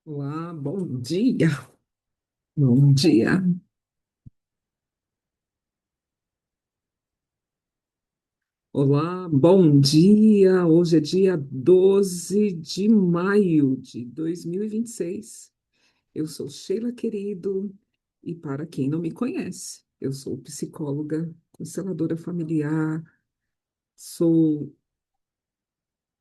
Olá, bom dia. Bom dia. Olá, bom dia. Hoje é dia 12 de maio de 2026. Eu sou Sheila Querido e para quem não me conhece, eu sou psicóloga, consteladora familiar, sou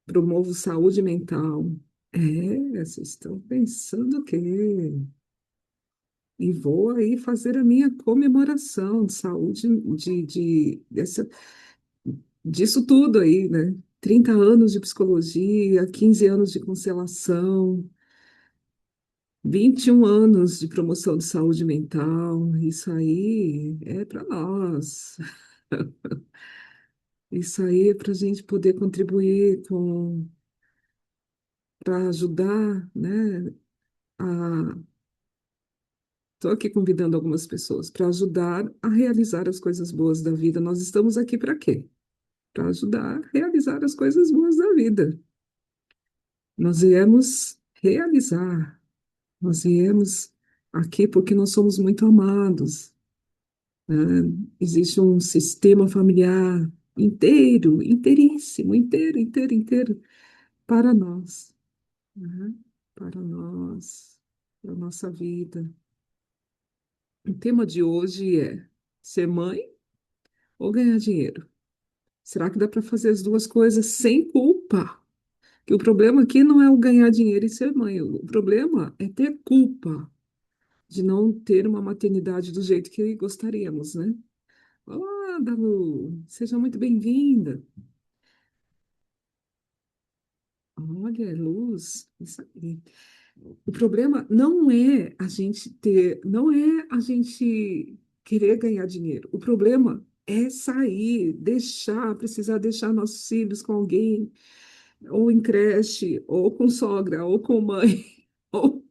promovo saúde mental. Vocês estão pensando o quê? E vou aí fazer a minha comemoração de saúde disso tudo aí, né? 30 anos de psicologia, 15 anos de constelação, 21 anos de promoção de saúde mental. Isso aí é para nós. Isso aí é para a gente poder contribuir para ajudar, né? A, Estou aqui convidando algumas pessoas para ajudar a realizar as coisas boas da vida. Nós estamos aqui para quê? Para ajudar a realizar as coisas boas da vida. Nós viemos realizar. Nós viemos aqui porque nós somos muito amados, né? Existe um sistema familiar inteiro, inteiríssimo, inteiro, inteiro, inteiro, para nós, né? Para nós, para a nossa vida. O tema de hoje é ser mãe ou ganhar dinheiro? Será que dá para fazer as duas coisas sem culpa? Que o problema aqui não é o ganhar dinheiro e ser mãe, o problema é ter culpa de não ter uma maternidade do jeito que gostaríamos, né? Olá, Dalu, seja muito bem-vinda. Olha, é luz, isso aí. O problema não é a gente querer ganhar dinheiro. O problema é sair, precisar deixar nossos filhos com alguém, ou em creche, ou com sogra, ou com mãe, ou,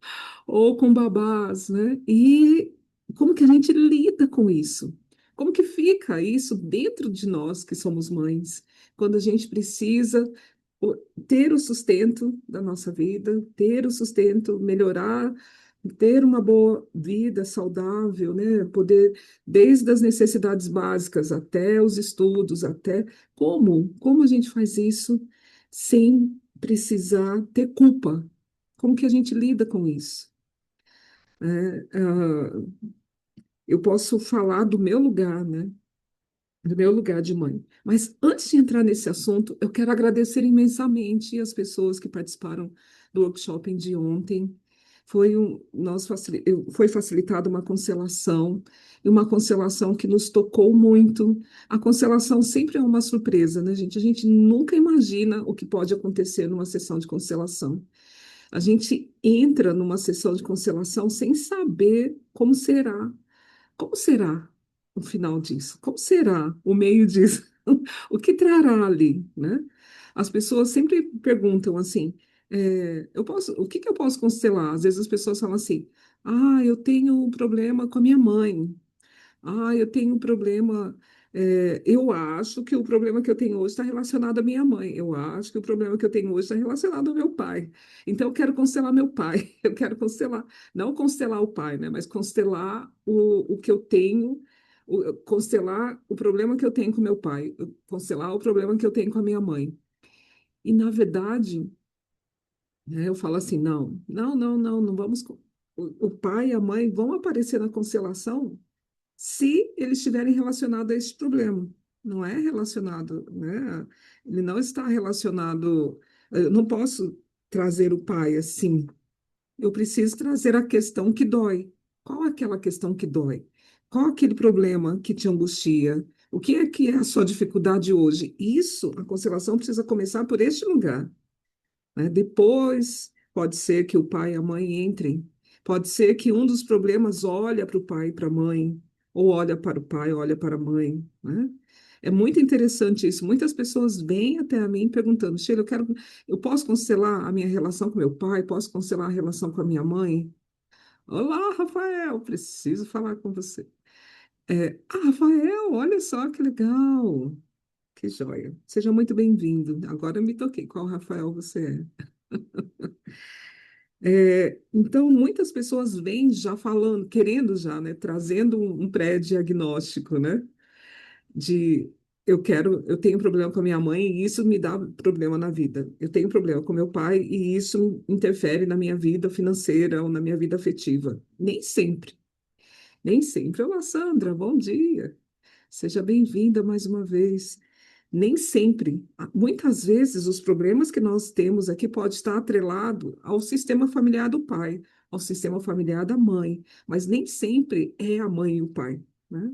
ou com babás, né? E como que a gente lida com isso? Como que fica isso dentro de nós que somos mães, quando a gente precisa o- ter o sustento da nossa vida, ter o sustento, melhorar, ter uma boa vida saudável, né? Poder, desde as necessidades básicas até os estudos, até como a gente faz isso sem precisar ter culpa? Como que a gente lida com isso? Eu posso falar do meu lugar, né? Do meu lugar de mãe. Mas antes de entrar nesse assunto, eu quero agradecer imensamente as pessoas que participaram do workshop de ontem. Foi facilitada uma constelação, e uma constelação que nos tocou muito. A constelação sempre é uma surpresa, né, gente? A gente nunca imagina o que pode acontecer numa sessão de constelação. A gente entra numa sessão de constelação sem saber como será. Como será o final disso? Como será o meio disso? O que trará ali, né? As pessoas sempre perguntam assim, o que que eu posso constelar? Às vezes as pessoas falam assim, eu tenho um problema com a minha mãe. Eu tenho um problema. Eu acho que o problema que eu tenho hoje está relacionado à minha mãe. Eu acho que o problema que eu tenho hoje está relacionado ao meu pai. Então, eu quero constelar meu pai. Eu quero constelar, não constelar o pai, né? Mas constelar o que eu tenho, constelar o problema que eu tenho com meu pai, constelar o problema que eu tenho com a minha mãe. E, na verdade, né, eu falo assim: não, não, não, não, não vamos. O pai e a mãe vão aparecer na constelação se eles estiverem relacionados a esse problema. Não é relacionado, né? Ele não está relacionado. Eu não posso trazer o pai assim. Eu preciso trazer a questão que dói. Qual é aquela questão que dói? Qual é aquele problema que te angustia? O que é a sua dificuldade hoje? Isso, a constelação precisa começar por este lugar, né? Depois, pode ser que o pai e a mãe entrem. Pode ser que um dos problemas olha para o pai e para a mãe, ou olha para o pai, olha para a mãe, né? É muito interessante isso. Muitas pessoas vêm até a mim perguntando, Sheila, eu posso constelar a minha relação com meu pai? Posso constelar a relação com a minha mãe? Olá, Rafael, preciso falar com você. Rafael, olha só que legal, que joia. Seja muito bem-vindo. Agora eu me toquei qual Rafael você é. Então, muitas pessoas vêm já falando, querendo já, né, trazendo um pré-diagnóstico, né, de eu tenho problema com a minha mãe e isso me dá problema na vida. Eu tenho problema com meu pai e isso interfere na minha vida financeira ou na minha vida afetiva. Nem sempre, nem sempre. Olá, Sandra, bom dia. Seja bem-vinda mais uma vez. Nem sempre. Muitas vezes, os problemas que nós temos aqui pode estar atrelado ao sistema familiar do pai, ao sistema familiar da mãe, mas nem sempre é a mãe e o pai, né?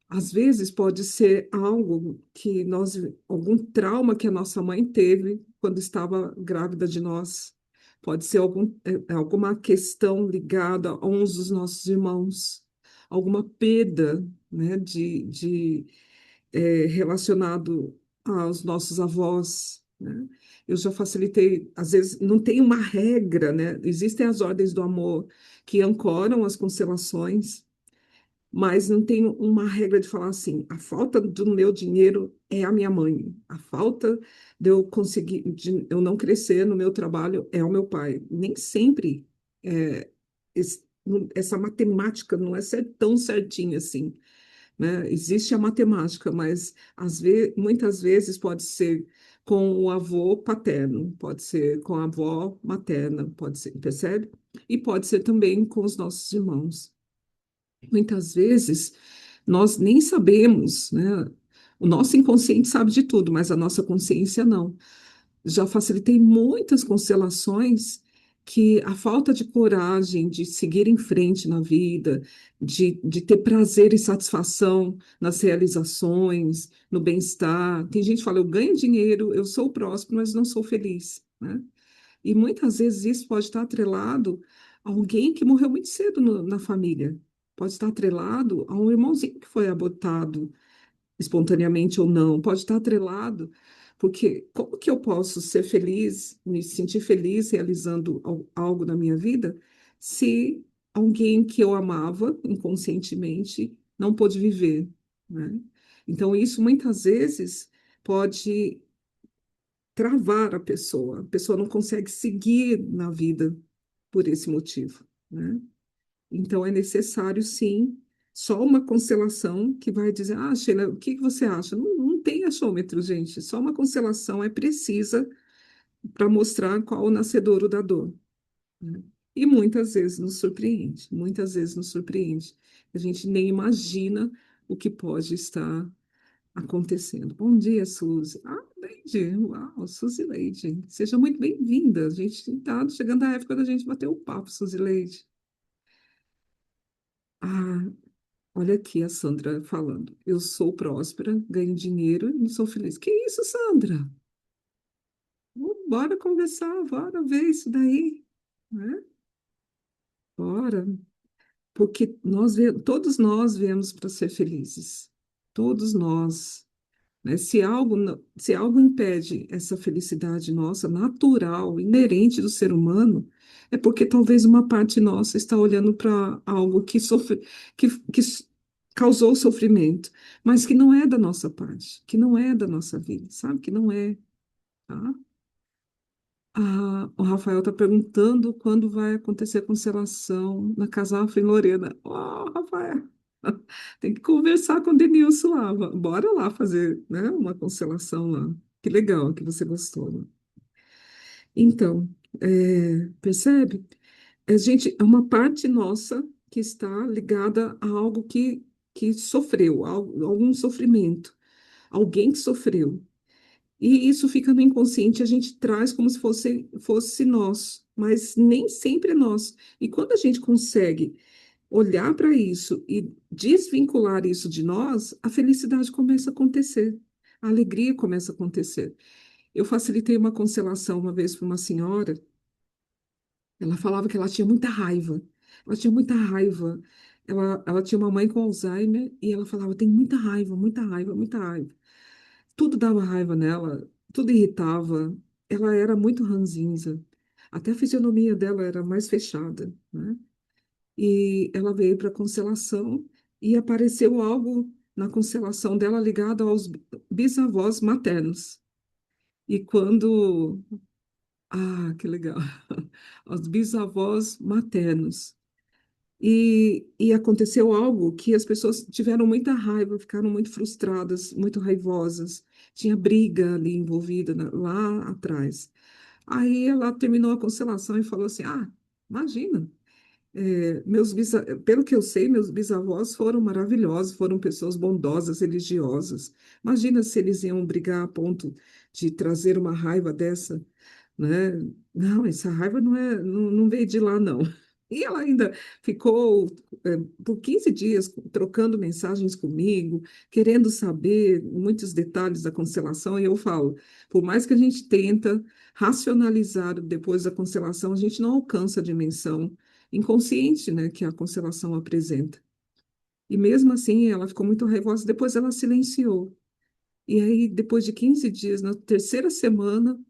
Às vezes pode ser algo que algum trauma que a nossa mãe teve quando estava grávida de nós. Pode ser alguma questão ligada a uns dos nossos irmãos, alguma perda, né, relacionado aos nossos avós, né? Eu já facilitei, às vezes não tem uma regra, né? Existem as ordens do amor que ancoram as constelações, mas não tem uma regra de falar assim, a falta do meu dinheiro é a minha mãe, a falta de eu conseguir, de eu não crescer no meu trabalho é o meu pai. Nem sempre é, essa matemática não é tão certinha assim, né? Existe a matemática, mas muitas vezes pode ser com o avô paterno, pode ser com a avó materna, pode ser, percebe? E pode ser também com os nossos irmãos. Muitas vezes nós nem sabemos, né? O nosso inconsciente sabe de tudo, mas a nossa consciência não. Já facilitei muitas constelações que a falta de coragem de seguir em frente na vida, de ter prazer e satisfação nas realizações, no bem-estar. Tem gente que fala, eu ganho dinheiro, eu sou próspero, mas não sou feliz, né? E muitas vezes isso pode estar atrelado a alguém que morreu muito cedo na família. Pode estar atrelado a um irmãozinho que foi abortado, espontaneamente ou não, pode estar atrelado, porque como que eu posso ser feliz, me sentir feliz realizando algo na minha vida, se alguém que eu amava inconscientemente não pôde viver, né? Então, isso muitas vezes pode travar a pessoa não consegue seguir na vida por esse motivo, né? Então, é necessário, sim, só uma constelação que vai dizer, ah, Sheila, o que que você acha? Não, não tem achômetro, gente. Só uma constelação é precisa para mostrar qual o nascedouro da dor, né? E muitas vezes nos surpreende, muitas vezes nos surpreende. A gente nem imagina o que pode estar acontecendo. Bom dia, Suzy. Ah, Leide, uau, Suzy Leide. Seja muito bem-vinda. A gente está chegando à época da gente bater o papo, Suzy Leide. Ah, olha aqui a Sandra falando. Eu sou próspera, ganho dinheiro e não sou feliz. Que isso, Sandra? Bora conversar, bora ver isso daí, né? Bora, porque todos nós viemos para ser felizes. Todos nós, né? Se algo impede essa felicidade nossa, natural, inerente do ser humano, é porque talvez uma parte nossa está olhando para algo que causou sofrimento, mas que não é da nossa parte, que não é da nossa vida, sabe? Que não é, tá? Ah, o Rafael está perguntando quando vai acontecer a constelação na Casa Afro em Lorena. Oh, Rafael, tem que conversar com o Denilson lá. Bora lá fazer, né, uma constelação lá. Que legal que você gostou, né? Então, percebe? É uma parte nossa que está ligada a algo que sofreu, algum sofrimento, alguém que sofreu. E isso fica no inconsciente, a gente traz como se fosse nós, mas nem sempre é nós. E quando a gente consegue olhar para isso e desvincular isso de nós, a felicidade começa a acontecer, a alegria começa a acontecer. Eu facilitei uma constelação uma vez para uma senhora, ela falava que ela tinha muita raiva, ela tinha muita raiva. Ela tinha uma mãe com Alzheimer e ela falava, tem muita raiva, muita raiva, muita raiva. Tudo dava raiva nela, tudo irritava. Ela era muito ranzinza. Até a fisionomia dela era mais fechada, né? E ela veio para a constelação e apareceu algo na constelação dela ligado aos bisavós maternos. E quando... Ah, que legal. os bisavós maternos. E aconteceu algo que as pessoas tiveram muita raiva, ficaram muito frustradas, muito raivosas. Tinha briga ali envolvida lá atrás. Aí ela terminou a constelação e falou assim: Ah, imagina, pelo que eu sei, meus bisavós foram maravilhosos, foram pessoas bondosas, religiosas. Imagina se eles iam brigar a ponto de trazer uma raiva dessa, né? Não, essa raiva não veio de lá, não. E ela ainda ficou, por 15 dias trocando mensagens comigo, querendo saber muitos detalhes da constelação, e eu falo, por mais que a gente tenta racionalizar depois da constelação, a gente não alcança a dimensão inconsciente, né, que a constelação apresenta. E mesmo assim, ela ficou muito raivosa, depois ela silenciou. E aí, depois de 15 dias, na terceira semana,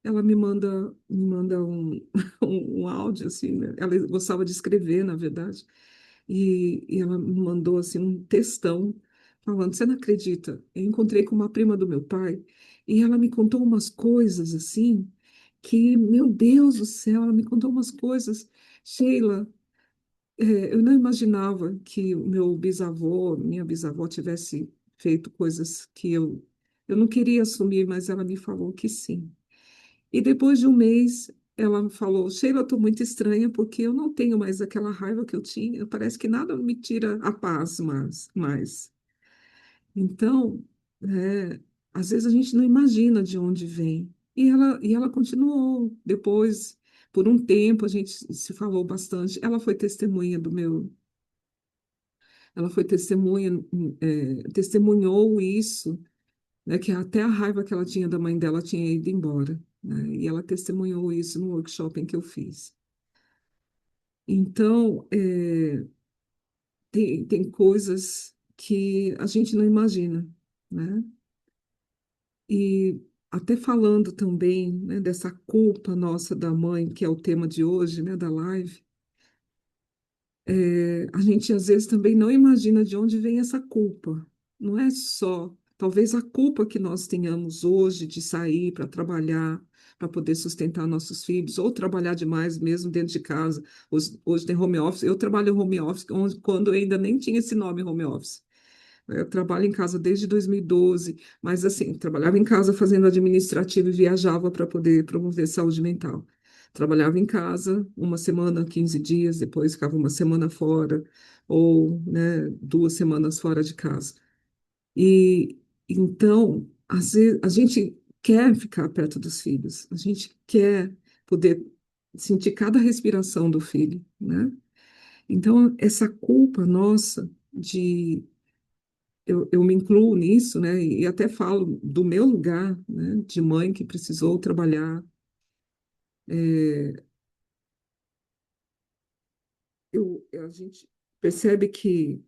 ela me manda um áudio, assim, né? Ela gostava de escrever, na verdade, e ela me mandou, assim, um textão, falando, você não acredita, eu encontrei com uma prima do meu pai, e ela me contou umas coisas, assim, que, meu Deus do céu, ela me contou umas coisas, Sheila, eu não imaginava que o meu bisavô, minha bisavó tivesse feito coisas que eu não queria assumir, mas ela me falou que sim. E depois de um mês, ela falou: Sheila, eu estou muito estranha porque eu não tenho mais aquela raiva que eu tinha. Parece que nada me tira a paz mais. Então, às vezes a gente não imagina de onde vem. E ela continuou. Depois, por um tempo, a gente se falou bastante. Ela foi testemunha, testemunhou isso, né, que até a raiva que ela tinha da mãe dela tinha ido embora, né, e ela testemunhou isso no workshop em que eu fiz. Então, tem coisas que a gente não imagina, né? E até falando também, né, dessa culpa nossa da mãe, que é o tema de hoje, né, da live, a gente às vezes também não imagina de onde vem essa culpa. Não é só, talvez a culpa que nós tenhamos hoje de sair para trabalhar, para poder sustentar nossos filhos, ou trabalhar demais mesmo dentro de casa. Hoje tem home office. Eu trabalho em home office quando ainda nem tinha esse nome home office. Eu trabalho em casa desde 2012, mas assim, trabalhava em casa fazendo administrativo e viajava para poder promover saúde mental. Trabalhava em casa uma semana, 15 dias, depois ficava uma semana fora, ou, né, 2 semanas fora de casa. E então, às vezes, a gente quer ficar perto dos filhos, a gente quer poder sentir cada respiração do filho, né? Então, essa culpa nossa de eu me incluo nisso, né? E até falo do meu lugar, né? De mãe que precisou trabalhar. É, a gente percebe que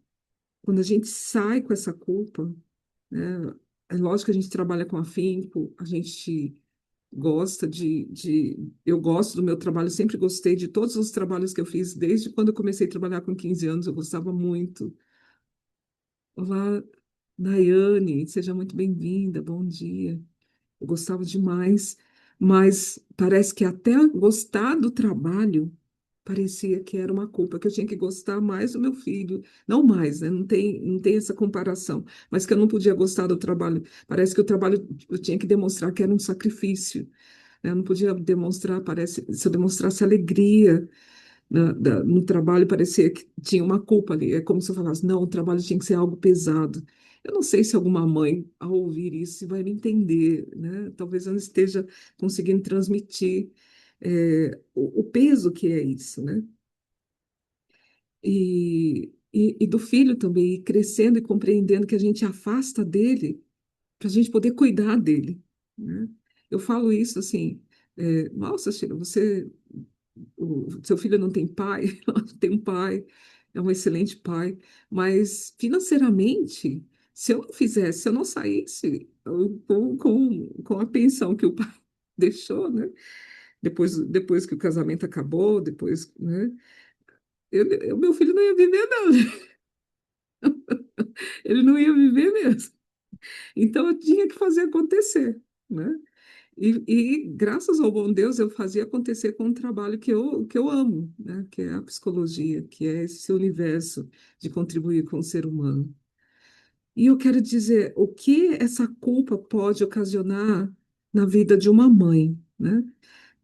quando a gente sai com essa culpa, né? É lógico que a gente trabalha com afinco, a gente gosta eu gosto do meu trabalho, sempre gostei de todos os trabalhos que eu fiz, desde quando eu comecei a trabalhar com 15 anos, eu gostava muito. Olá, Daiane, seja muito bem-vinda, bom dia. Eu gostava demais, mas parece que até gostar do trabalho parecia que era uma culpa, que eu tinha que gostar mais do meu filho. Não mais, né? Não tem essa comparação, mas que eu não podia gostar do trabalho. Parece que o trabalho eu tinha que demonstrar que era um sacrifício, né? Eu não podia demonstrar, parece, se eu demonstrasse alegria no trabalho, parecia que tinha uma culpa ali. É como se eu falasse, não, o trabalho tinha que ser algo pesado. Eu não sei se alguma mãe, ao ouvir isso, vai me entender, né? Talvez eu não esteja conseguindo transmitir, o peso que é isso, né? E do filho também, ir crescendo e compreendendo que a gente afasta dele para a gente poder cuidar dele, né? Eu falo isso assim, nossa, Sheila, o seu filho não tem pai, tem um pai, é um excelente pai, mas financeiramente, se eu não fizesse, se eu não saísse com a pensão que o pai deixou, né? Depois que o casamento acabou, depois, né? Meu filho não ia viver, não. Ele não ia viver mesmo. Então eu tinha que fazer acontecer, né? Graças ao bom Deus, eu fazia acontecer com um trabalho que eu amo, né? Que é a psicologia, que é esse universo de contribuir com o ser humano. E eu quero dizer, o que essa culpa pode ocasionar na vida de uma mãe, né?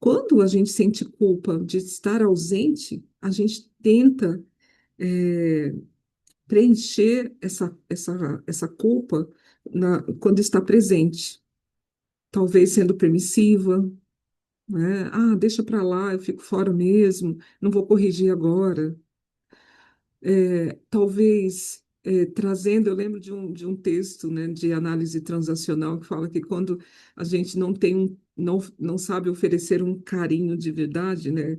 Quando a gente sente culpa de estar ausente, a gente tenta eh, preencher essa culpa quando está presente, talvez sendo permissiva, né? Ah, deixa para lá, eu fico fora mesmo, não vou corrigir agora. Talvez trazendo, eu lembro de um texto, né, de análise transacional que fala que quando a gente não sabe oferecer um carinho de verdade, né,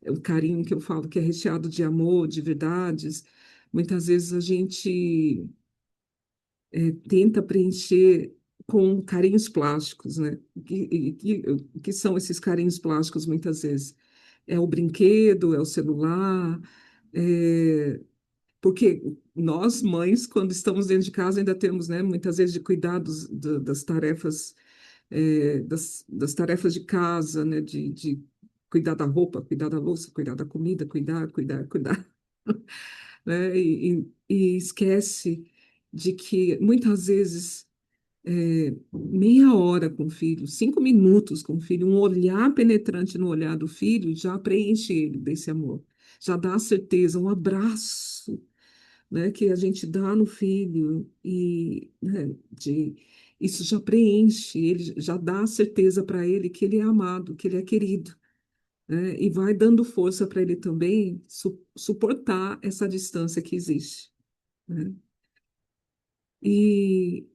é o carinho que eu falo que é recheado de amor, de verdades, muitas vezes a gente tenta preencher com carinhos plásticos, né? O que são esses carinhos plásticos muitas vezes? É o brinquedo, é o celular, é, porque nós, mães, quando estamos dentro de casa, ainda temos, né, muitas vezes de cuidar das tarefas, das tarefas de casa, né, de cuidar da roupa, cuidar da louça, cuidar da comida, cuidar, né, e esquece de que muitas vezes meia hora com o filho, 5 minutos com o filho, um olhar penetrante no olhar do filho já preenche ele desse amor, já dá a certeza, um abraço, né, que a gente dá no filho e né, isso já preenche, ele já dá a certeza para ele que ele é amado, que ele é querido, né, e vai dando força para ele também suportar essa distância que existe, né? E,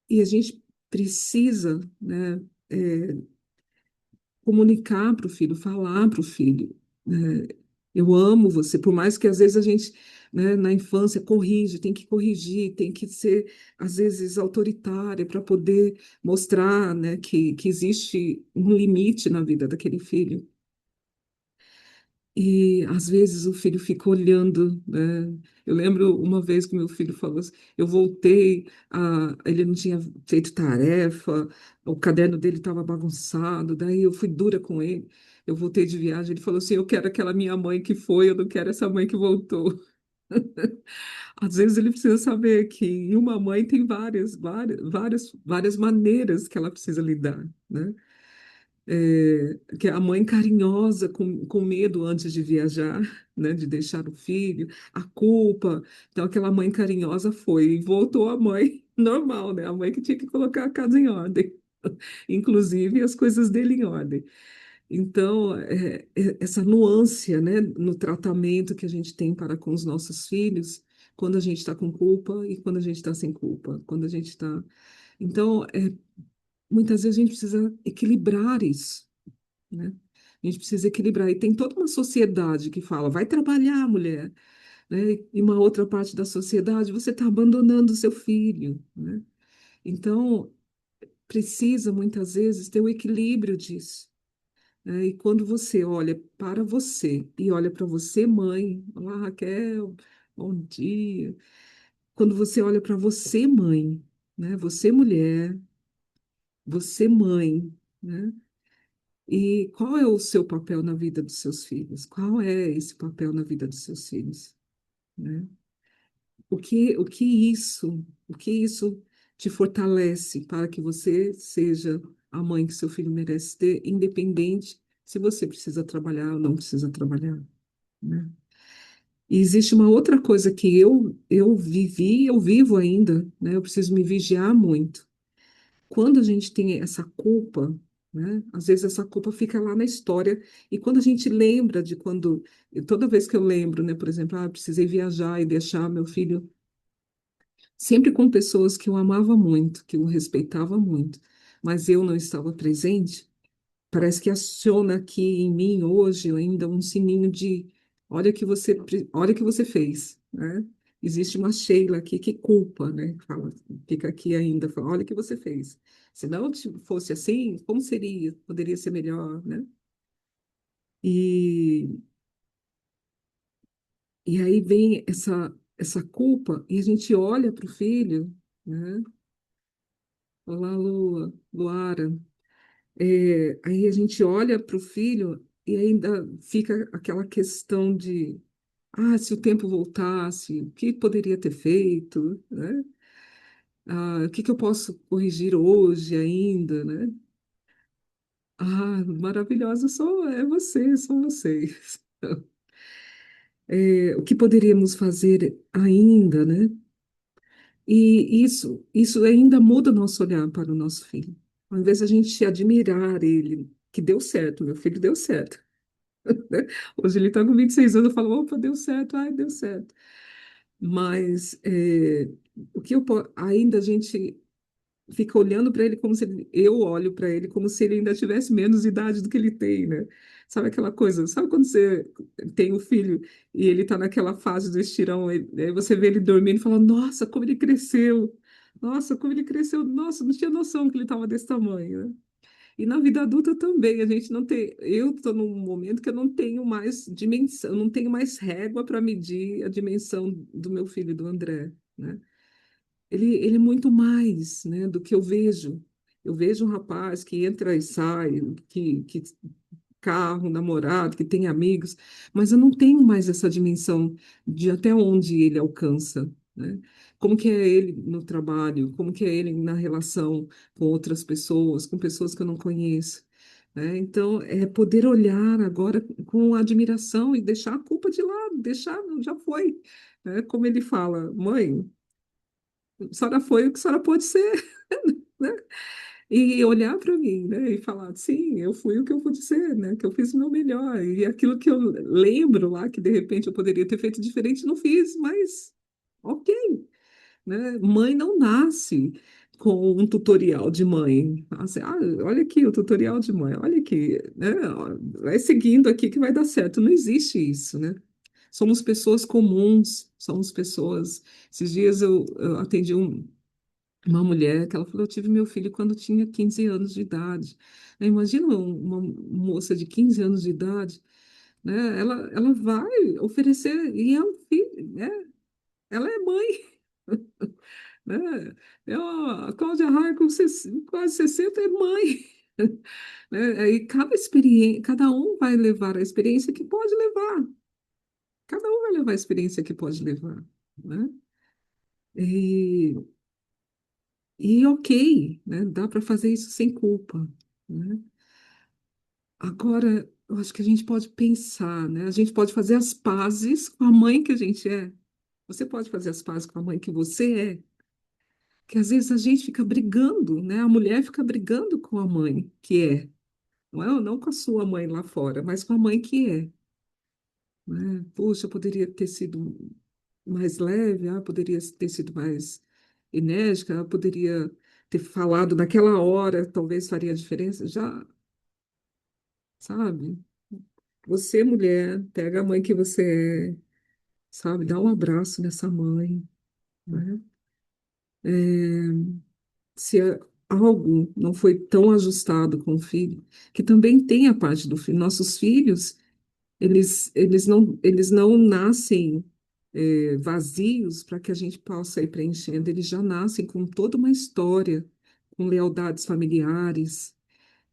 e a gente precisa, né, é, comunicar para o filho, falar para o filho, né, eu amo você, por mais que às vezes a gente, né, na infância corrige, tem que corrigir, tem que ser, às vezes, autoritária para poder mostrar, né, que existe um limite na vida daquele filho. E às vezes o filho fica olhando, né? Eu lembro uma vez que meu filho falou assim, eu voltei, ele não tinha feito tarefa, o caderno dele estava bagunçado, daí eu fui dura com ele. Eu voltei de viagem, ele falou assim, eu quero aquela minha mãe que foi, eu não quero essa mãe que voltou. Às vezes ele precisa saber que uma mãe tem várias maneiras que ela precisa lidar, né? Que é a mãe carinhosa, com medo antes de viajar, né, de deixar o filho, a culpa. Então, aquela mãe carinhosa foi e voltou a mãe normal, né, a mãe que tinha que colocar a casa em ordem, inclusive as coisas dele em ordem. Então, essa nuance, né, no tratamento que a gente tem para com os nossos filhos, quando a gente está com culpa e quando a gente está sem culpa, quando a gente está. Então, muitas vezes a gente precisa equilibrar isso, né? A gente precisa equilibrar. E tem toda uma sociedade que fala, vai trabalhar, mulher, né? E uma outra parte da sociedade, você está abandonando o seu filho, né? Então, precisa muitas vezes ter o equilíbrio disso, né? E quando você olha para você e olha para você, mãe, olá, Raquel, bom dia. Quando você olha para você, mãe, né? Você, mulher, você, mãe, né? E qual é o seu papel na vida dos seus filhos? Qual é esse papel na vida dos seus filhos, né? O que isso te fortalece para que você seja a mãe que seu filho merece ter, independente se você precisa trabalhar ou não precisa trabalhar, né? E existe uma outra coisa que eu vivi, eu vivo ainda, né? Eu preciso me vigiar muito. Quando a gente tem essa culpa, né? Às vezes essa culpa fica lá na história, e quando a gente lembra de quando, toda vez que eu lembro, né, por exemplo, precisei viajar e deixar meu filho sempre com pessoas que eu amava muito, que eu respeitava muito, mas eu não estava presente, parece que aciona aqui em mim hoje ainda um sininho de olha o que você fez, né? Existe uma Sheila aqui que culpa, né? Fala, fica aqui ainda, fala, olha o que você fez. Se não fosse assim, como seria? Poderia ser melhor, né? E, e aí vem essa culpa e a gente olha para o filho, né? Olá, Lua, Luara. Aí a gente olha para o filho e ainda fica aquela questão de, ah, se o tempo voltasse, o que poderia ter feito, né? Ah, o que que eu posso corrigir hoje ainda, né? Ah, maravilhosa é você, são vocês. O que poderíamos fazer ainda, né? E isso ainda muda o nosso olhar para o nosso filho. Ao invés de a gente admirar ele, que deu certo, meu filho deu certo. Né? Hoje ele está com 26 anos, eu falo, opa, deu certo, ai, deu certo. Mas o que ainda a gente fica olhando para ele como se eu olho para ele como se ele ainda tivesse menos idade do que ele tem, né? Sabe aquela coisa? Sabe quando você tem um filho e ele está naquela fase do estirão, aí você vê ele dormindo e fala, nossa, como ele cresceu! Nossa, como ele cresceu! Nossa, não tinha noção que ele estava desse tamanho, né? E na vida adulta também, a gente não tem. Eu estou num momento que eu não tenho mais dimensão, eu não tenho mais régua para medir a dimensão do meu filho, do André, né? Ele é muito mais, né, do que eu vejo. Eu vejo um rapaz que entra e sai, que carro, namorado, que tem amigos, mas eu não tenho mais essa dimensão de até onde ele alcança, né? Como que é ele no trabalho, como que é ele na relação com outras pessoas, com pessoas que eu não conheço, né? Então, é poder olhar agora com admiração e deixar a culpa de lado, deixar, já foi, né? Como ele fala, mãe, a senhora foi o que a senhora pôde ser, né? E olhar para mim, né? E falar, sim, eu fui o que eu pude ser, né? Que eu fiz o meu melhor. E aquilo que eu lembro lá, que de repente eu poderia ter feito diferente, não fiz, mas ok, né? Mãe não nasce com um tutorial de mãe. Assim, ah, olha aqui o tutorial de mãe, olha aqui, né? Vai seguindo aqui que vai dar certo. Não existe isso, né? Somos pessoas comuns, somos pessoas. Esses dias eu atendi uma mulher que ela falou, eu tive meu filho quando tinha 15 anos de idade. Imagina uma moça de 15 anos de idade, né? Ela vai oferecer, e é um filho, né? Ela é mãe, né? A Cláudia Raia, com quase 60, é mãe. Né? Aí cada experiência, cada um vai levar a experiência que pode levar. Cada um vai levar a experiência que pode levar, né? E, e ok, né? Dá para fazer isso sem culpa, né? Agora, eu acho que a gente pode pensar, né? A gente pode fazer as pazes com a mãe que a gente é. Você pode fazer as pazes com a mãe que você é. Que às vezes a gente fica brigando, né? A mulher fica brigando com a mãe que é. Não com a sua mãe lá fora, mas com a mãe que é, né? Puxa, poderia ter sido mais leve, poderia ter sido mais enérgica, poderia ter falado naquela hora, talvez faria diferença. Já, sabe? Você, mulher, pega a mãe que você é, sabe? Dá um abraço nessa mãe, né? É, se algo não foi tão ajustado com o filho, que também tem a parte do filho. Nossos filhos, eles não nascem vazios para que a gente possa ir preenchendo. Eles já nascem com toda uma história, com lealdades familiares,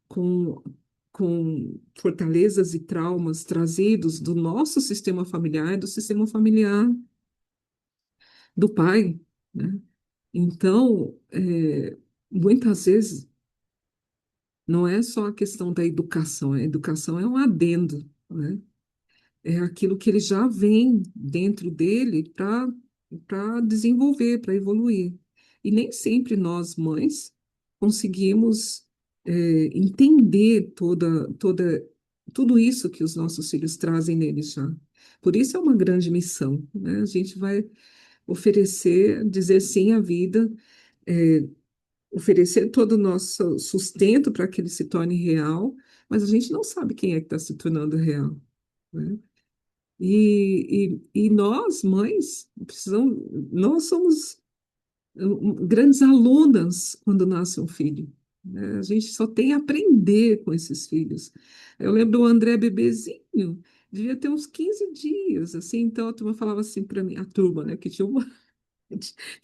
com, com fortalezas e traumas trazidos do nosso sistema familiar e do sistema familiar do pai, né? Então, muitas vezes não é só a questão da educação, a educação é um adendo, né? É aquilo que ele já vem dentro dele para desenvolver, para evoluir. E nem sempre nós, mães, conseguimos entender tudo isso que os nossos filhos trazem neles já. Por isso é uma grande missão, né? A gente vai oferecer, dizer sim à vida, é, oferecer todo o nosso sustento para que ele se torne real, mas a gente não sabe quem é que está se tornando real, né? E nós, mães, nós somos grandes alunas quando nasce um filho, né? A gente só tem a aprender com esses filhos. Eu lembro o André bebezinho, devia ter uns 15 dias, assim, então a turma falava assim para mim, a turma, né, que tinha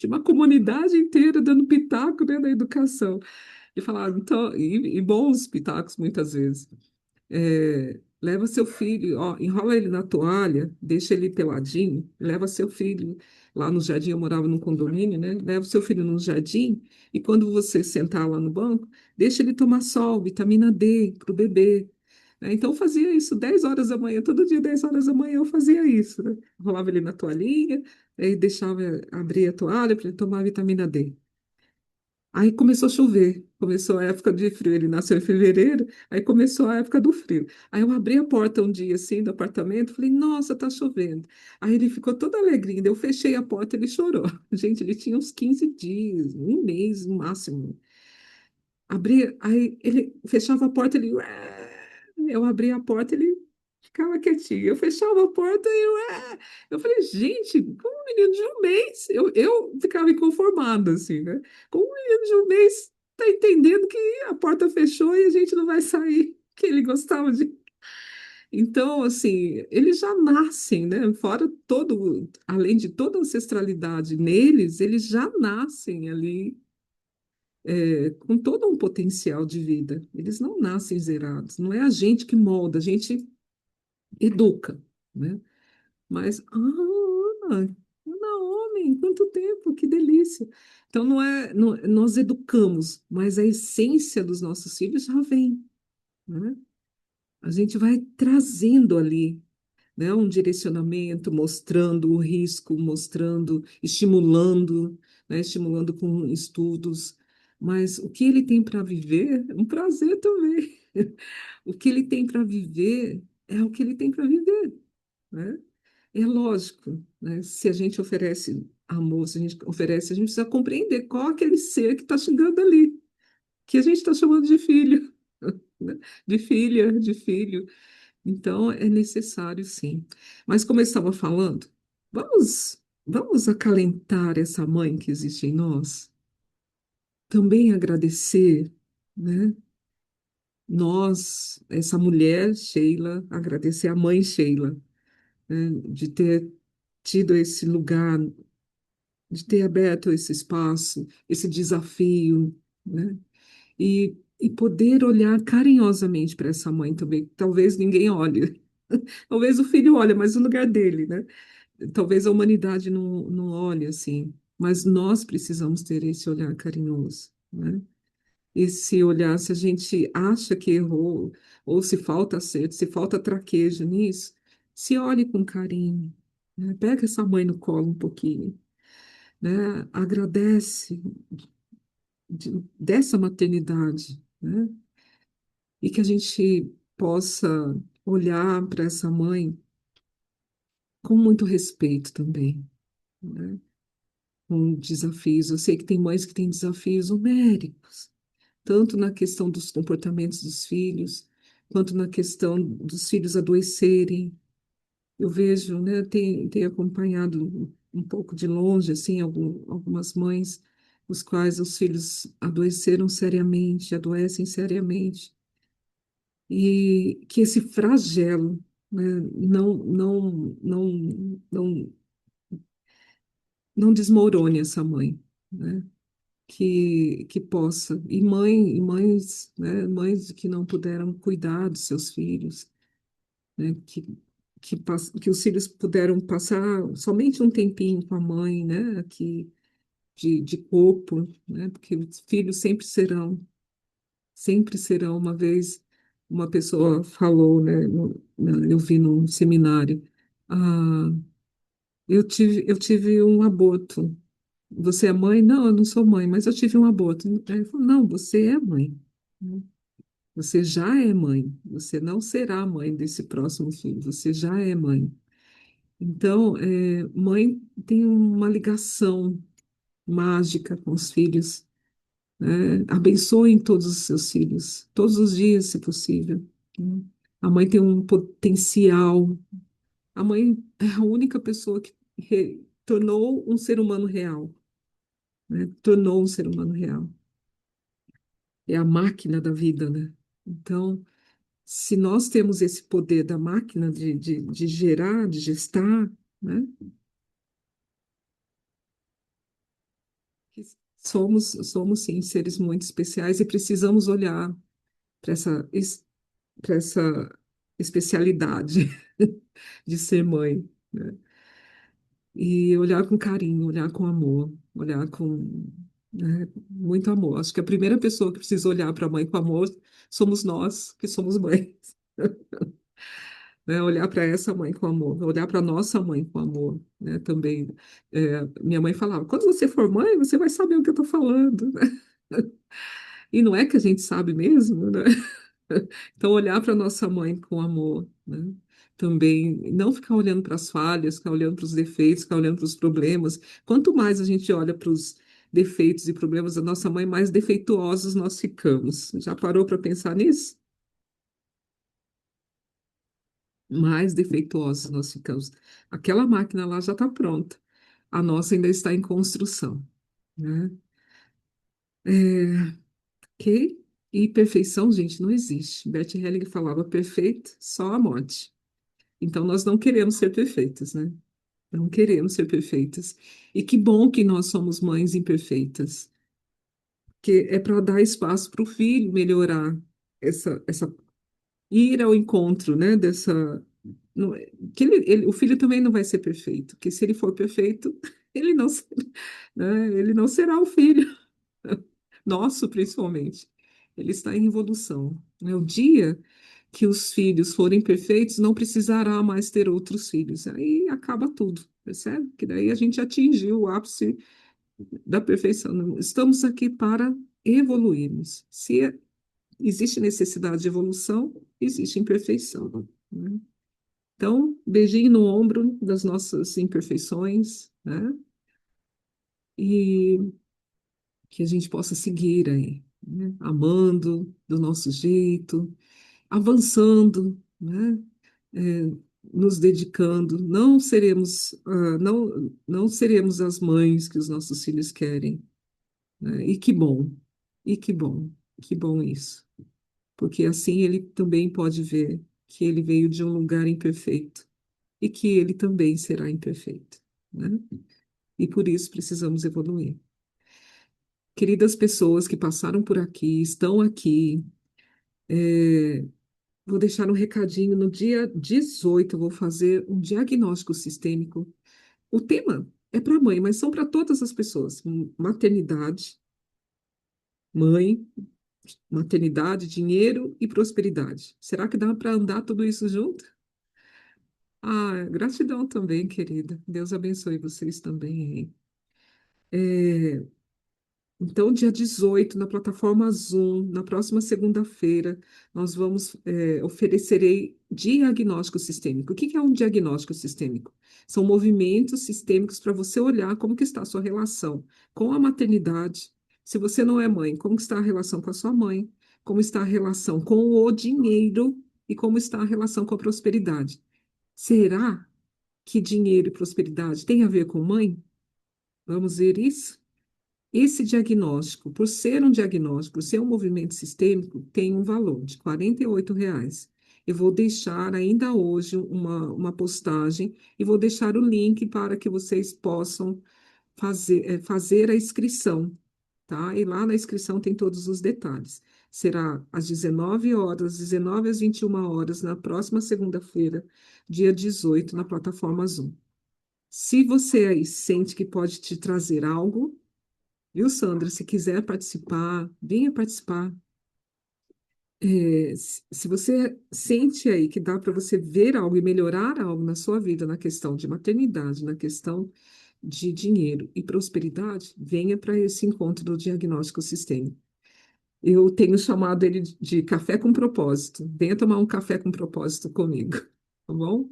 uma comunidade inteira dando pitaco, né, na educação. Ele falava, então, e bons pitacos muitas vezes. Leva seu filho, ó, enrola ele na toalha, deixa ele peladinho, leva seu filho lá no jardim, eu morava num condomínio, né? Leva seu filho no jardim e quando você sentar lá no banco, deixa ele tomar sol, vitamina D para o bebê. Então eu fazia isso 10 horas da manhã, todo dia 10 horas da manhã eu fazia isso, né? Enrolava ele na toalhinha, aí deixava abrir a toalha para ele tomar vitamina D. Aí começou a chover, começou a época de frio. Ele nasceu em fevereiro, aí começou a época do frio. Aí eu abri a porta um dia assim do apartamento, falei, nossa, tá chovendo. Aí ele ficou todo alegrinho, daí eu fechei a porta, ele chorou. Gente, ele tinha uns 15 dias, um mês no máximo. Abri, aí ele fechava a porta, ele. "Ué". Eu abria a porta, ele ficava quietinho. Eu fechava a porta e ué. Eu falei, gente, como um menino de um mês? Eu ficava inconformada, assim, né? Como um menino de um mês tá entendendo que a porta fechou e a gente não vai sair, que ele gostava de. Então, assim, eles já nascem, né? Fora todo, além de toda a ancestralidade neles, eles já nascem ali com todo um potencial de vida. Eles não nascem zerados. Não é a gente que molda, a gente educa, né? Mas, Ana, homem, quanto tempo, que delícia. Então, nós educamos, mas a essência dos nossos filhos já vem, né? A gente vai trazendo ali, né, um direcionamento, mostrando o risco, mostrando, estimulando, né, estimulando com estudos. Mas o que ele tem para viver é um prazer também. O que ele tem para viver é o que ele tem para viver, né? É lógico, né? Se a gente oferece amor, se a gente oferece, a gente precisa compreender qual é aquele ser que está chegando ali, que a gente está chamando de filho, né? De filha, de filho. Então, é necessário, sim. Mas, como eu estava falando, vamos acalentar essa mãe que existe em nós, também agradecer, né? Nós, essa mulher, Sheila, agradecer a mãe Sheila, né? De ter tido esse lugar, de ter aberto esse espaço, esse desafio, né? E poder olhar carinhosamente para essa mãe também. Talvez ninguém olhe. Talvez o filho olhe, mas no lugar dele, né? Talvez a humanidade não olhe assim, mas nós precisamos ter esse olhar carinhoso, né? Esse olhar, se a gente acha que errou, ou se falta acerto, se falta traquejo nisso, se olhe com carinho, né? Pega essa mãe no colo um pouquinho, né? Agradece dessa maternidade, né? E que a gente possa olhar para essa mãe com muito respeito também, né? Com desafios. Eu sei que tem mães que têm desafios numéricos, tanto na questão dos comportamentos dos filhos, quanto na questão dos filhos adoecerem. Eu vejo, né, tenho acompanhado um pouco de longe, assim, algumas mães, os quais os filhos adoeceram seriamente, adoecem seriamente, e que esse flagelo, né, não desmorone essa mãe, né? Que possa, e mães, né, mães que não puderam cuidar dos seus filhos, né, que os filhos puderam passar somente um tempinho com a mãe, né, aqui de corpo, né, porque os filhos sempre serão. Uma vez uma pessoa falou, né, eu vi num seminário, ah, eu tive um aborto. Você é mãe? Não, eu não sou mãe, mas eu tive um aborto. Aí ele falou, não, você é mãe, né? Você já é mãe. Você não será mãe desse próximo filho. Você já é mãe. Então, mãe tem uma ligação mágica com os filhos, né? Abençoem todos os seus filhos, todos os dias, se possível, né? A mãe tem um potencial. A mãe é a única pessoa que tornou um ser humano real, né? Tornou um ser humano real. É a máquina da vida, né? Então, se nós temos esse poder da máquina de gerar, de gestar, né? somos sim seres muito especiais e precisamos olhar para para essa especialidade de ser mãe, né? E olhar com carinho, olhar com amor, olhar com, né, muito amor. Acho que a primeira pessoa que precisa olhar para a mãe com amor somos nós, que somos mães. Né? Olhar para essa mãe com amor, olhar para nossa mãe com amor, né? Também, minha mãe falava, quando você for mãe, você vai saber o que eu estou falando. E não é que a gente sabe mesmo, né? Então, olhar para nossa mãe com amor, né? Também, não ficar olhando para as falhas, ficar olhando para os defeitos, ficar olhando para os problemas. Quanto mais a gente olha para os defeitos e problemas da nossa mãe, mais defeituosos nós ficamos. Já parou para pensar nisso? Mais defeituosos nós ficamos. Aquela máquina lá já está pronta. A nossa ainda está em construção, né? É, ok? E perfeição, gente, não existe. Bert Hellinger falava perfeito, só a morte. Então, nós não queremos ser perfeitos, né? Não queremos ser perfeitas. E que bom que nós somos mães imperfeitas, que é para dar espaço para o filho melhorar essa ir ao encontro, né? Dessa não é- que o filho também não vai ser perfeito, que se ele for perfeito, ele não, né? Ele não será o filho nosso, principalmente. Ele está em evolução. Né? O dia que os filhos forem perfeitos, não precisará mais ter outros filhos. Aí acaba tudo, percebe? Que daí a gente atingiu o ápice da perfeição. Estamos aqui para evoluirmos. Se existe necessidade de evolução, existe imperfeição. Né? Então, beijinho no ombro das nossas imperfeições, né? E que a gente possa seguir aí, né? Amando do nosso jeito, avançando, né? É, nos dedicando. Não seremos as mães que os nossos filhos querem, né? Que bom isso, porque assim ele também pode ver que ele veio de um lugar imperfeito e que ele também será imperfeito, né? E por isso precisamos evoluir. Queridas pessoas que passaram por aqui, estão aqui, é, vou deixar um recadinho. No dia 18, eu vou fazer um diagnóstico sistêmico. O tema é para mãe, mas são para todas as pessoas. Maternidade, mãe, maternidade, dinheiro e prosperidade. Será que dá para andar tudo isso junto? Ah, gratidão também, querida. Deus abençoe vocês também. É, então, dia 18 na plataforma Zoom, na próxima segunda-feira, nós vamos, oferecerei diagnóstico sistêmico. O que que é um diagnóstico sistêmico? São movimentos sistêmicos para você olhar como que está a sua relação com a maternidade. Se você não é mãe, como que está a relação com a sua mãe? Como está a relação com o dinheiro e como está a relação com a prosperidade? Será que dinheiro e prosperidade têm a ver com mãe? Vamos ver isso? Esse diagnóstico, por ser um diagnóstico, por ser um movimento sistêmico, tem um valor de R$ 48. Eu vou deixar ainda hoje uma postagem e vou deixar o link para que vocês possam fazer a inscrição, tá? E lá na inscrição tem todos os detalhes. Será às 19 horas, 19 às 21 horas, na próxima segunda-feira, dia 18, na plataforma Zoom. Se você aí sente que pode te trazer algo, viu, Sandra? Se quiser participar, venha participar. Se você sente aí que dá para você ver algo e melhorar algo na sua vida, na questão de maternidade, na questão de dinheiro e prosperidade, venha para esse encontro do diagnóstico sistêmico. Eu tenho chamado ele de café com propósito. Venha tomar um café com propósito comigo, tá bom?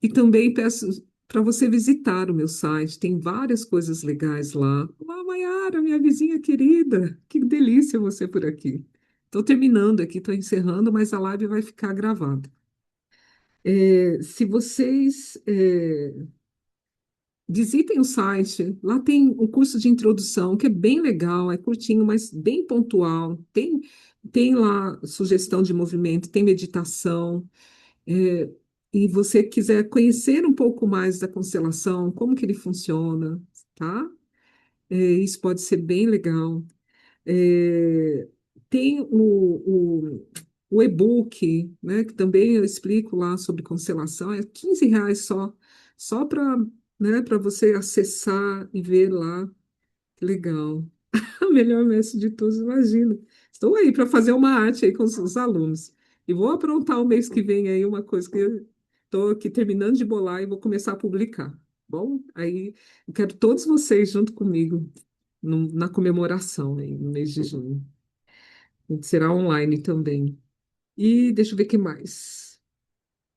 E também peço para você visitar o meu site, tem várias coisas legais lá. Olá, Mayara, minha vizinha querida, que delícia você por aqui. Estou terminando aqui, estou encerrando, mas a live vai ficar gravada. Se vocês visitem o site, lá tem um curso de introdução que é bem legal, é curtinho, mas bem pontual. Tem lá sugestão de movimento, tem meditação. É, e você quiser conhecer um pouco mais da constelação, como que ele funciona, tá? Isso pode ser bem legal. É, tem o e-book, né, que também eu explico lá sobre constelação, é R$ 15 só para, né, para você acessar e ver lá. Que legal. O melhor mestre de todos, imagina. Estou aí para fazer uma arte aí com os alunos. E vou aprontar o mês que vem aí uma coisa que eu estou aqui terminando de bolar e vou começar a publicar. Bom, aí eu quero todos vocês junto comigo na comemoração aí, no mês de junho. Será online também. E deixa eu ver o que mais.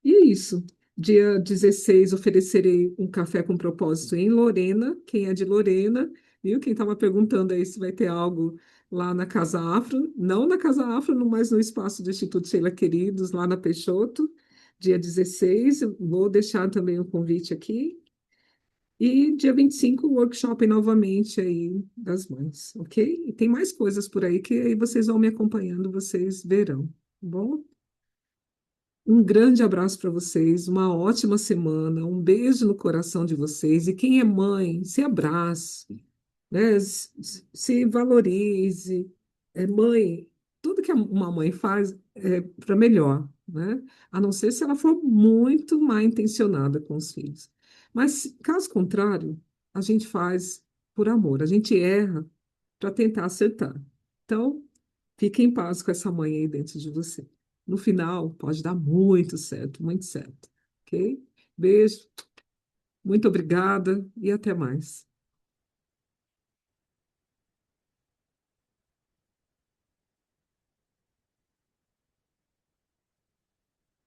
E é isso. Dia 16 oferecerei um café com propósito em Lorena. Quem é de Lorena, viu? Quem estava perguntando aí se vai ter algo lá na Casa Afro. Não na Casa Afro, mas no espaço do Instituto Sheila Queridos, lá na Peixoto. Dia 16, eu vou deixar também o convite aqui. E dia 25 o workshop novamente aí das mães, ok? E tem mais coisas por aí que aí vocês vão me acompanhando, vocês verão, tá bom? Um grande abraço para vocês, uma ótima semana, um beijo no coração de vocês. E quem é mãe, se abrace, né? Se valorize. Mãe, tudo que uma mãe faz é para melhor, né? A não ser se ela for muito mal intencionada com os filhos. Mas, caso contrário, a gente faz por amor, a gente erra para tentar acertar. Então, fique em paz com essa mãe aí dentro de você. No final, pode dar muito certo, ok? Beijo, muito obrigada e até mais.